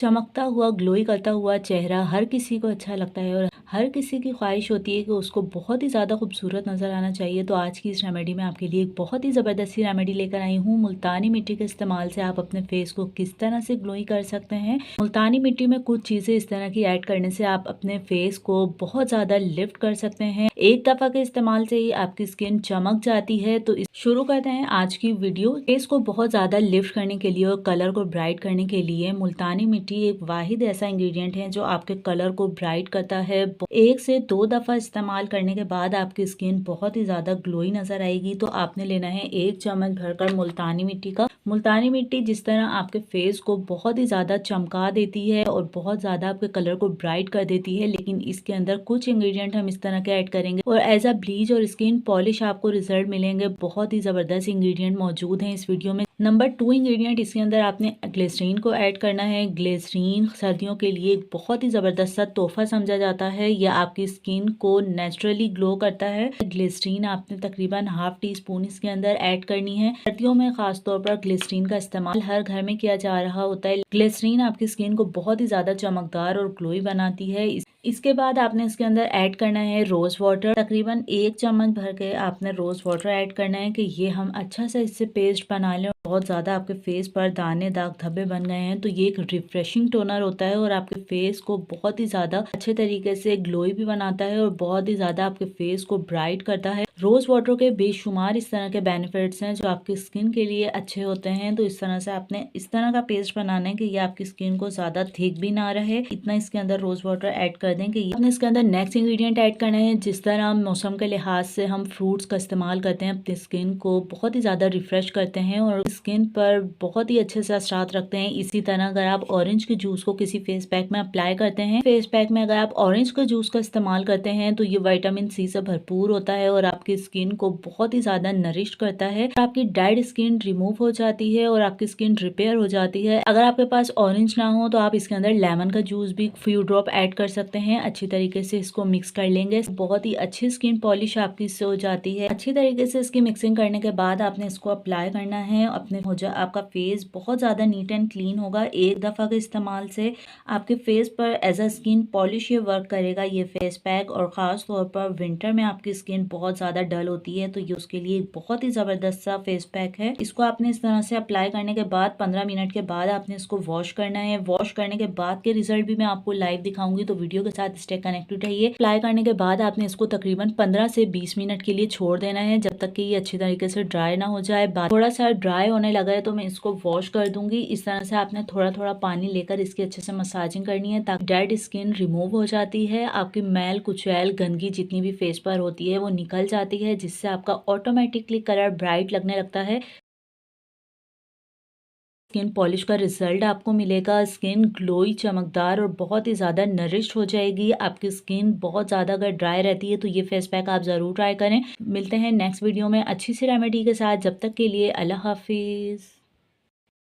चमकता हुआ, ग्लोई करता हुआ चेहरा हर किसी को अच्छा लगता है और हर किसी की ख्वाहिश होती है कि उसको बहुत ही ज़्यादा खूबसूरत नज़र आना चाहिए। तो आज की इस रेमेडी में आपके लिए एक बहुत ही ज़बरदस्त सी रेमेडी लेकर आई हूँ। मुल्तानी मिट्टी के इस्तेमाल से आप अपने फेस को किस तरह से ग्लोई कर सकते हैं। मुल्तानी मिट्टी में कुछ चीज़ें इस तरह की ऐड करने से आप अपने फेस को बहुत ज़्यादा लिफ्ट कर सकते हैं। एक दफ़ा के इस्तेमाल से ही आपकी स्किन चमक जाती है। तो शुरू करते हैं आज की वीडियो। फेस को बहुत ज़्यादा लिफ्ट करने के लिए और कलर को ब्राइट करने के लिए मुल्तानी मिट्टी एक वाहिद ऐसा इंग्रेडिएंट है जो आपके कलर को ब्राइट करता है। 1 से 2 दफ़ा इस्तेमाल करने के बाद आपकी स्किन बहुत ही ज़्यादा ग्लोई नज़र आएगी। तो आपने लेना है 1 चम्मच भरकर मुल्तानी मिट्टी का। मुल्तानी मिट्टी जिस तरह आपके फेस को बहुत ही ज़्यादा चमका देती है और बहुत ज़्यादा आपके कलर को ब्राइट कर देती है, लेकिन इसके अंदर कुछ इंग्रेडिएंट हम इस तरह के ऐड करेंगे और एज अ ब्लीच और स्किन पॉलिश आपको रिजल्ट मिलेंगे। बहुत ही ज़बरदस्त इंग्रेडिएंट मौजूद हैं इस वीडियो में। नंबर 2 इंग्रेडिएंट इसके अंदर आपने ग्लिसरीन को ऐड करना है। ग्लिसरीन सर्दियों के लिए एक बहुत ही ज़बरदस्त सा तोहफा समझा जाता है। यह आपकी स्किन को नेचुरली ग्लो करता है। ग्लिसरीन आपने तकरीबन ½ टीस्पून इसके अंदर ऐड करनी है। सर्दियों में खास तौर पर ग्लिसरीन का इस्तेमाल हर घर में किया जा रहा होता है। ग्लिसरीन आपकी स्किन को बहुत ही ज़्यादा चमकदार और ग्लोई बनाती है। इसके बाद आपने इसके अंदर ऐड करना है रोज़ वाटर। तकरीबन 1 चम्मच भर के आपने रोज़ वाटर ऐड करना है कि ये हम अच्छा सा इससे पेस्ट बना लें। बहुत ज़्यादा आपके फेस पर दाने, दाग, धब्बे बन गए हैं तो ये एक रिफ्रेशिंग टोनर होता है और आपके फेस को बहुत ही ज़्यादा अच्छे तरीके से ग्लोई भी बनाता है और बहुत ही ज़्यादा आपके फेस को ब्राइट करता है। रोज़ वाटर के बेशुमार इस तरह के बेनिफिट्स हैं जो आपकी स्किन के लिए अच्छे होते हैं। तो इस तरह से आपने इस तरह का पेस्ट बनाना है कि ये आपकी स्किन को ज़्यादा थिक भी ना रहे। इतना इसके अंदर रोज़ वाटर ऐड कर दें कि आपने इसके अंदर नेक्स्ट इंग्रेडिएंट ऐड करना है। जिस तरह मौसम के लिहाज से हम फ्रूट्स का इस्तेमाल करते हैं, अपनी स्किन को बहुत ही ज़्यादा रिफ्रेश करते हैं और स्किन पर बहुत ही अच्छे से असरात रखते हैं। इसी तरह अगर आप ऑरेंज के जूस को किसी फेस पैक में अप्लाई करते हैं, फेस पैक में अगर आप ऑरेंज के जूस का इस्तेमाल करते हैं तो ये विटामिन सी से भरपूर होता है और आपकी स्किन को बहुत ही ज्यादा नरिश करता है। आपकी डेड स्किन रिमूव हो जाती है और आपकी स्किन रिपेयर हो जाती है। अगर आपके पास ऑरेंज ना हो तो आप इसके अंदर लेमन का जूस भी फ्यू ड्रॉप ऐड कर सकते हैं। अच्छी तरीके से इसको मिक्स कर लेंगे। बहुत ही अच्छी स्किन पॉलिश आपकी इससे हो जाती है। अच्छी तरीके से इसकी मिक्सिंग करने के बाद आपने इसको अप्लाई करना है। अपने आपका फेस बहुत ज़्यादा नीट एंड क्लीन होगा। एक दफ़ा के इस्तेमाल से आपके फेस पर एज अ स्किन पॉलिश ये वर्क करेगा ये फेस पैक। और ख़ास तौर पर विंटर में आपकी स्किन बहुत ज़्यादा डल होती है तो ये उसके लिए बहुत ही ज़बरदस्त सा फेस पैक है। इसको आपने इस तरह से अप्लाई करने के बाद 15 मिनट के बाद आपने इसको वॉश करना है। वॉश करने के बाद के रिजल्ट भी मैं आपको लाइव दिखाऊंगी, तो वीडियो के साथ स्टे कनेक्टेड रहिए। अप्लाई करने के बाद आपने इसको तकरीबन 15 से 20 मिनट के लिए छोड़ देना है जब तक कि ये अच्छी तरीके से ड्राई ना हो जाए। थोड़ा सा ड्राई होने लगा है तो मैं इसको वॉश कर दूंगी। इस तरह से आपने थोड़ा थोड़ा पानी लेकर इसकी अच्छे से मसाजिंग करनी है ताकि डेड स्किन रिमूव हो जाती है। आपकी मैल कुचैल गंदगी जितनी भी फेस पर होती है वो निकल जाती है, जिससे आपका ऑटोमेटिकली कलर ब्राइट लगने लगता है। स्किन पॉलिश का रिजल्ट आपको मिलेगा। स्किन ग्लोई, चमकदार और बहुत ही ज़्यादा नरिश्ड हो जाएगी। आपकी स्किन बहुत ज़्यादा अगर ड्राई रहती है तो ये फेस पैक आप ज़रूर ट्राई करें। मिलते हैं नेक्स्ट वीडियो में अच्छी सी रेमेडी के साथ। जब तक के लिए अल्लाह हाफिज़।